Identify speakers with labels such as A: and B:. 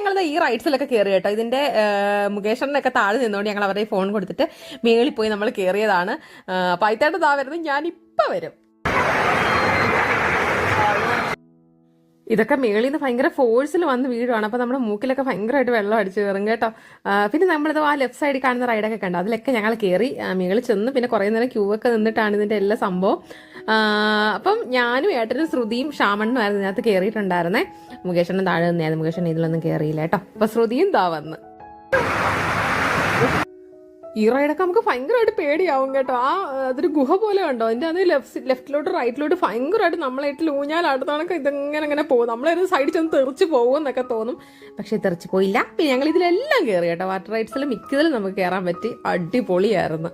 A: ഞങ്ങൾ ഈ റൈഡ്സിലൊക്കെ കയറി കേട്ടോ. ഇതിന്റെ മുകേഷറിനൊക്കെ താഴെ നിന്നുകൊണ്ട് ഞങ്ങൾ അവരുടെ ഫോൺ കൊടുത്തിട്ട് മേളിൽ പോയി നമ്മൾ കയറിയതാണ്. പൈത്തേട്ട താ വരുന്നത്, ഞാനിപ്പോൾ വരും. ഇതൊക്കെ മേളിൽ നിന്ന് ഭയങ്കര ഫോഴ്സിൽ വന്ന് വീഴുവാണ്. അപ്പോൾ നമ്മുടെ മൂക്കിലൊക്കെ ഭയങ്കരമായിട്ട് വെള്ളം അടിച്ച് കയറും കേട്ടോ. പിന്നെ നമ്മളിത് ആ ലെഫ്റ്റ് സൈഡിൽ കാണുന്ന റൈഡൊക്കെ കണ്ടോ, അതിലൊക്കെ ഞങ്ങൾ കയറി മേളിൽ ചെന്ന് പിന്നെ കുറേ നേരം ക്യൂ ഒക്കെ നിന്നിട്ടാണ് ഇതിൻ്റെ എല്ലാ സംഭവം. അപ്പം ഞാനും ഏട്ടനും ശ്രുതിയും ഷാമണ്ണും ആയിരുന്നു ഇതിനകത്ത് കയറിയിട്ടുണ്ടായിരുന്നേ. മുകേഷനും താഴെ നിന്നായിരുന്നു. മുകേഷൻ ഇതിലൊന്നും കയറിയില്ല കേട്ടോ. അപ്പോൾ ശ്രുതിയും താ വന്ന്. ഈ റൈഡൊക്കെ നമുക്ക് ഭയങ്കരമായിട്ട് പേടിയാവും കേട്ടോ. അതൊരു ഗുഹ പോലെ കണ്ടോ, അതിൻ്റെ അത് ലെഫ്റ്റിലോട്ട് റൈറ്റിലോട്ട് ഭയങ്കരമായിട്ട് നമ്മളായിട്ട് ഊഞ്ഞാലാടുന്നതൊക്കെ ഇതെങ്ങനെ പോകും. നമ്മളൊരു സൈഡിൽ ചെന്ന് തെറിച്ച് പോകുമെന്നൊക്കെ തോന്നും, പക്ഷേ തെറിച്ച് പോയില്ല. പിന്നെ ഞങ്ങൾ ഇതിലെല്ലാം കയറി കേട്ടോ. വാട്ടർ റൈഡ്സിൽ മിക്കതിലും നമുക്ക് കയറാൻ പറ്റി, അടിപൊളിയായിരുന്നു.